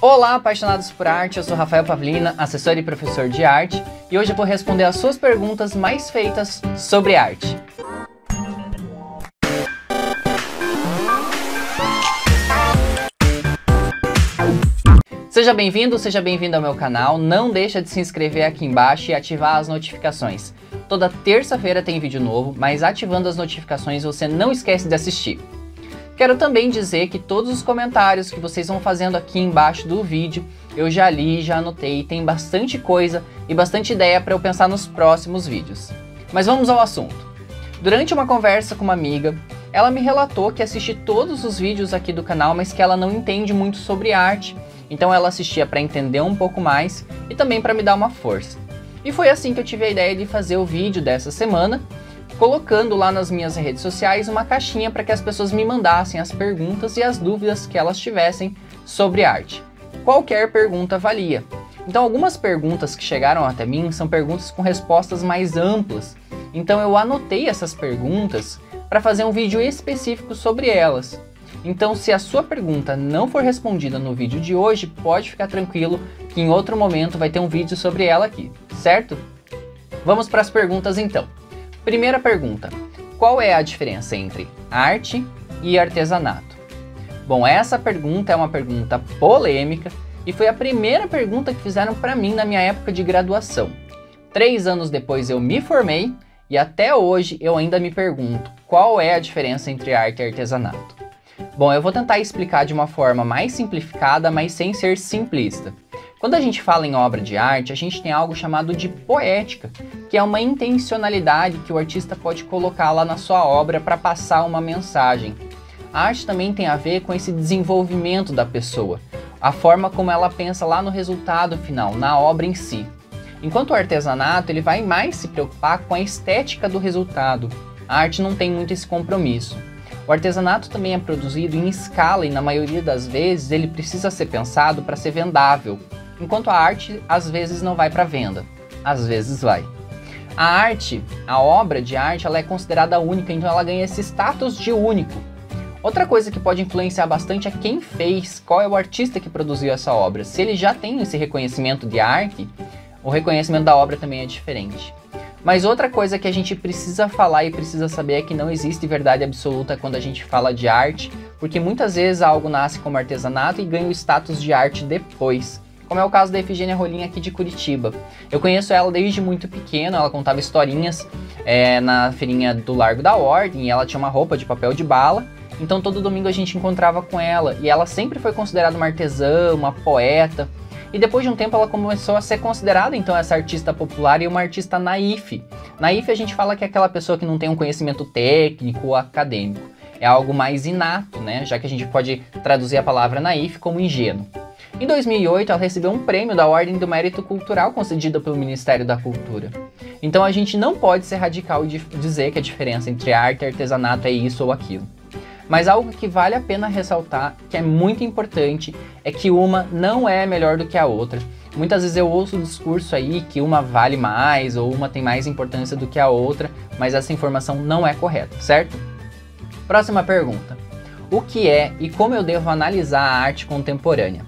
Olá, apaixonados por arte, eu sou Rafael Pavlina, assessor e professor de arte, e hoje eu vou responder as suas perguntas mais feitas sobre arte. Seja bem-vindo ao meu canal, não deixa de se inscrever aqui embaixo e ativar as notificações. Toda terça-feira tem vídeo novo, mas ativando as notificações você não esquece de assistir. Quero também dizer que todos os comentários que vocês vão fazendo aqui embaixo do vídeo, eu já li, já anotei, tem bastante coisa e bastante ideia para eu pensar nos próximos vídeos. Mas vamos ao assunto. Durante uma conversa com uma amiga, ela me relatou que assiste todos os vídeos aqui do canal, mas que ela não entende muito sobre arte, então ela assistia para entender um pouco mais e também para me dar uma força. E foi assim que eu tive a ideia de fazer o vídeo dessa semana, colocando lá nas minhas redes sociais uma caixinha para que as pessoas me mandassem as perguntas e as dúvidas que elas tivessem sobre arte. Qualquer pergunta valia. Então algumas perguntas que chegaram até mim são perguntas com respostas mais amplas. Então eu anotei essas perguntas para fazer um vídeo específico sobre elas. Então se a sua pergunta não for respondida no vídeo de hoje, pode ficar tranquilo que em outro momento vai ter um vídeo sobre ela aqui, certo? Vamos para as perguntas então. Primeira pergunta, qual é a diferença entre arte e artesanato? Bom, essa pergunta é uma pergunta polêmica e foi a primeira pergunta que fizeram para mim na minha época de graduação. 3 anos depois eu me formei e até hoje eu ainda me pergunto qual é a diferença entre arte e artesanato. Bom, eu vou tentar explicar de uma forma mais simplificada, mas sem ser simplista. Quando a gente fala em obra de arte, a gente tem algo chamado de poética, que é uma intencionalidade que o artista pode colocar lá na sua obra para passar uma mensagem. A arte também tem a ver com esse desenvolvimento da pessoa, a forma como ela pensa lá no resultado final, na obra em si. Enquanto o artesanato, ele vai mais se preocupar com a estética do resultado. A arte não tem muito esse compromisso. O artesanato também é produzido em escala e na maioria das vezes ele precisa ser pensado para ser vendável. Enquanto a arte, às vezes não vai para venda, às vezes vai. A arte, a obra de arte, ela é considerada única, então ela ganha esse status de único. Outra coisa que pode influenciar bastante é quem fez, qual é o artista que produziu essa obra. Se ele já tem esse reconhecimento de arte, o reconhecimento da obra também é diferente. Mas outra coisa que a gente precisa falar e precisa saber é que não existe verdade absoluta quando a gente fala de arte, porque muitas vezes algo nasce como artesanato e ganha o status de arte depois. Como é o caso da Efigênia Rolim aqui de Curitiba. Eu conheço ela desde muito pequeno, ela contava historinhas na feirinha do Largo da Ordem, e ela tinha uma roupa de papel de bala, então todo domingo a gente encontrava com ela, e ela sempre foi considerada uma artesã, uma poeta, e depois de um tempo ela começou a ser considerada então essa artista popular e uma artista naif. Naif a gente fala que é aquela pessoa que não tem um conhecimento técnico ou acadêmico, é algo mais inato, né? Já que a gente pode traduzir a palavra naif como ingênuo. Em 2008, ela recebeu um prêmio da Ordem do Mérito Cultural concedido pelo Ministério da Cultura. Então a gente não pode ser radical e dizer que a diferença entre arte e artesanato é isso ou aquilo. Mas algo que vale a pena ressaltar, que é muito importante, é que uma não é melhor do que a outra. Muitas vezes eu ouço o discurso aí que uma vale mais ou uma tem mais importância do que a outra, mas essa informação não é correta, certo? Próxima pergunta. O que é e como eu devo analisar a arte contemporânea?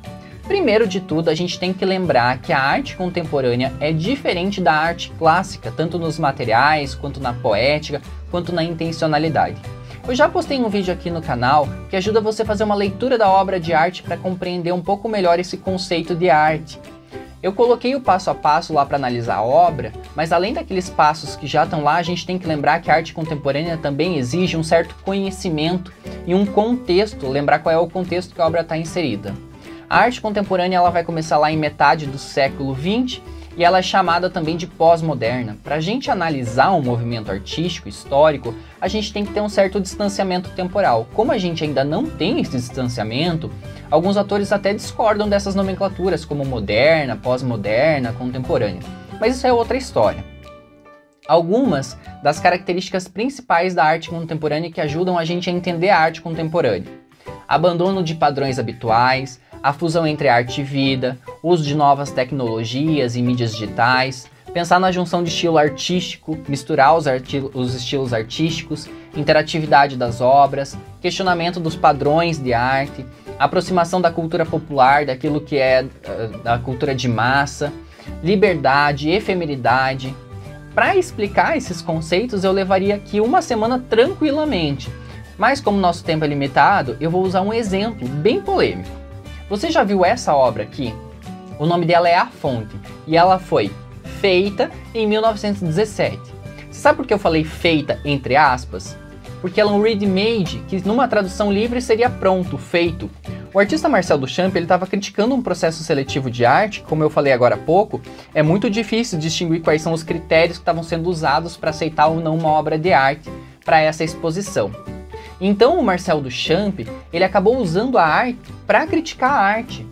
Primeiro de tudo, a gente tem que lembrar que a arte contemporânea é diferente da arte clássica, tanto nos materiais, quanto na poética, quanto na intencionalidade. Eu já postei um vídeo aqui no canal que ajuda você a fazer uma leitura da obra de arte para compreender um pouco melhor esse conceito de arte. Eu coloquei o passo a passo lá para analisar a obra, mas além daqueles passos que já estão lá, a gente tem que lembrar que a arte contemporânea também exige um certo conhecimento e um contexto, lembrar qual é o contexto que a obra está inserida. A arte contemporânea ela vai começar lá em metade do século XX e ela é chamada também de pós-moderna. Para a gente analisar um movimento artístico, histórico, a gente tem que ter um certo distanciamento temporal. Como a gente ainda não tem esse distanciamento, alguns autores até discordam dessas nomenclaturas como moderna, pós-moderna, contemporânea. Mas isso é outra história. Algumas das características principais da arte contemporânea que ajudam a gente a entender a arte contemporânea. Abandono de padrões habituais, a fusão entre arte e vida, uso de novas tecnologias e mídias digitais, pensar na junção de estilo artístico, misturar os estilos artísticos, interatividade das obras, questionamento dos padrões de arte, aproximação da cultura popular, daquilo que é da cultura de massa, liberdade, efemeridade. Para explicar esses conceitos eu levaria aqui uma semana tranquilamente, mas como nosso tempo é limitado, eu vou usar um exemplo bem polêmico. Você já viu essa obra aqui? O nome dela é A Fonte e ela foi feita em 1917. Você sabe por que eu falei feita entre aspas? Porque ela é um ready-made, que numa tradução livre seria pronto, feito. O artista Marcel Duchamp estava criticando um processo seletivo de arte, como eu falei agora há pouco, é muito difícil distinguir quais são os critérios que estavam sendo usados para aceitar ou não uma obra de arte para essa exposição. Então o Marcel Duchamp, ele acabou usando a arte para criticar a arte.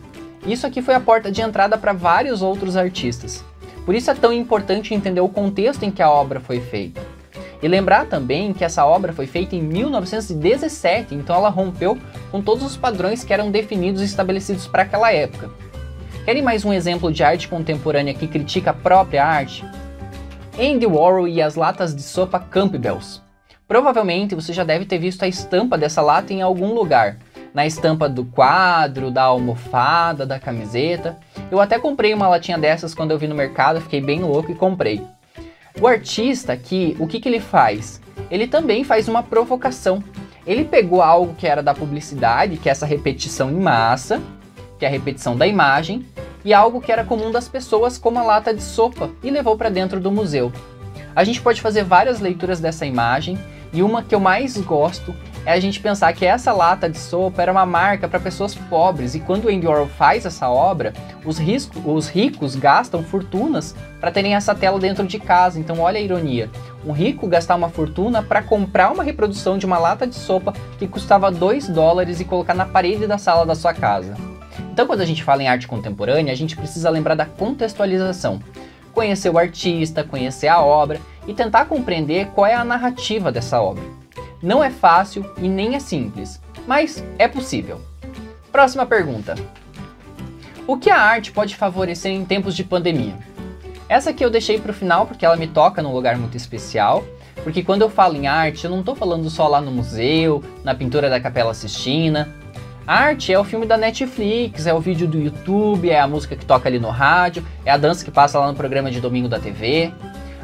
Isso aqui foi a porta de entrada para vários outros artistas. Por isso é tão importante entender o contexto em que a obra foi feita. E lembrar também que essa obra foi feita em 1917, então ela rompeu com todos os padrões que eram definidos e estabelecidos para aquela época. Querem mais um exemplo de arte contemporânea que critica a própria arte? Andy Warhol e as latas de sopa Campbell's. Provavelmente você já deve ter visto a estampa dessa lata em algum lugar. Na estampa do quadro, da almofada, da camiseta. Eu até comprei uma latinha dessas quando eu vi no mercado, fiquei bem louco e comprei. O artista aqui, o que ele faz? Ele também faz uma provocação. Ele pegou algo que era da publicidade, que é essa repetição em massa, que é a repetição da imagem, e algo que era comum das pessoas, como a lata de sopa, e levou para dentro do museu. A gente pode fazer várias leituras dessa imagem, e uma que eu mais gosto é a gente pensar que essa lata de sopa era uma marca para pessoas pobres, e quando o Andy Warhol faz essa obra, os ricos gastam fortunas para terem essa tela dentro de casa. Então olha a ironia, um rico gastar uma fortuna para comprar uma reprodução de uma lata de sopa que custava $2 e colocar na parede da sala da sua casa. Então quando a gente fala em arte contemporânea, a gente precisa lembrar da contextualização. Conhecer o artista, conhecer a obra e tentar compreender qual é a narrativa dessa obra. Não é fácil e nem é simples, mas é possível. Próxima pergunta. O que a arte pode favorecer em tempos de pandemia? Essa aqui eu deixei para o final porque ela me toca num lugar muito especial, porque quando eu falo em arte eu não estou falando só lá no museu, na pintura da Capela Sistina. A arte é o filme da Netflix, é o vídeo do YouTube, é a música que toca ali no rádio, é a dança que passa lá no programa de domingo da TV.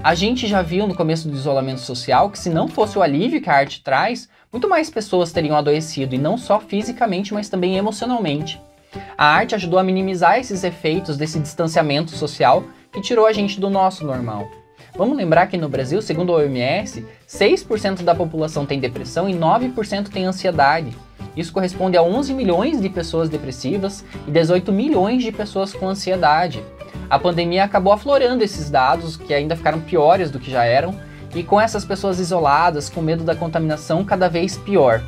A gente já viu no começo do isolamento social que se não fosse o alívio que a arte traz, muito mais pessoas teriam adoecido, e não só fisicamente, mas também emocionalmente. A arte ajudou a minimizar esses efeitos desse distanciamento social que tirou a gente do nosso normal. Vamos lembrar que no Brasil, segundo a OMS, 6% da população tem depressão e 9% tem ansiedade. Isso corresponde a 11 milhões de pessoas depressivas e 18 milhões de pessoas com ansiedade. A pandemia acabou aflorando esses dados, que ainda ficaram piores do que já eram, e com essas pessoas isoladas, com medo da contaminação cada vez pior.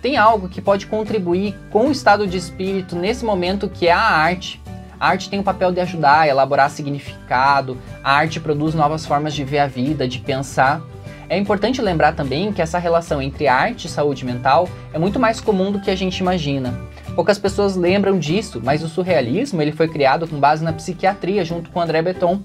Tem algo que pode contribuir com o estado de espírito nesse momento, que é a arte. A arte tem o papel de ajudar a elaborar significado, a arte produz novas formas de ver a vida, de pensar. É importante lembrar também que essa relação entre arte e saúde mental é muito mais comum do que a gente imagina. Poucas pessoas lembram disso, mas o surrealismo ele foi criado com base na psiquiatria junto com André Breton.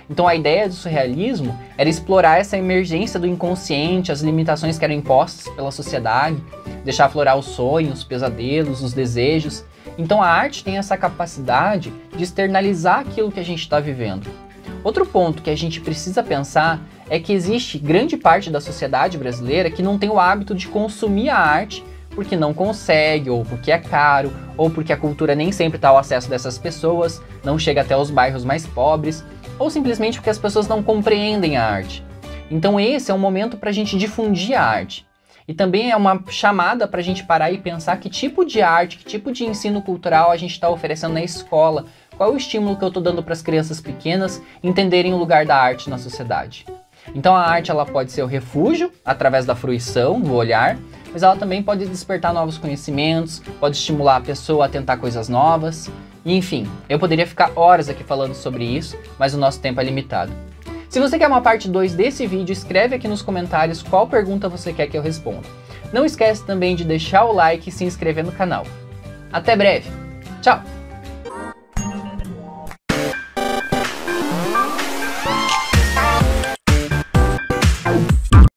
Então a ideia do surrealismo era explorar essa emergência do inconsciente, as limitações que eram impostas pela sociedade, deixar aflorar os sonhos, os pesadelos, os desejos. Então a arte tem essa capacidade de externalizar aquilo que a gente está vivendo. Outro ponto que a gente precisa pensar é que existe grande parte da sociedade brasileira que não tem o hábito de consumir a arte porque não consegue, ou porque é caro, ou porque a cultura nem sempre está ao acesso dessas pessoas, não chega até os bairros mais pobres, ou simplesmente porque as pessoas não compreendem a arte. Então esse é um momento para a gente difundir a arte. E também é uma chamada para a gente parar e pensar que tipo de arte, que tipo de ensino cultural a gente está oferecendo na escola, qual é o estímulo que eu estou dando para as crianças pequenas entenderem o lugar da arte na sociedade. Então a arte ela pode ser o refúgio, através da fruição, do olhar, mas ela também pode despertar novos conhecimentos, pode estimular a pessoa a tentar coisas novas. E, enfim, eu poderia ficar horas aqui falando sobre isso, mas o nosso tempo é limitado. Se você quer uma parte 2 desse vídeo, escreve aqui nos comentários qual pergunta você quer que eu responda. Não esquece também de deixar o like e se inscrever no canal. Até breve! Tchau!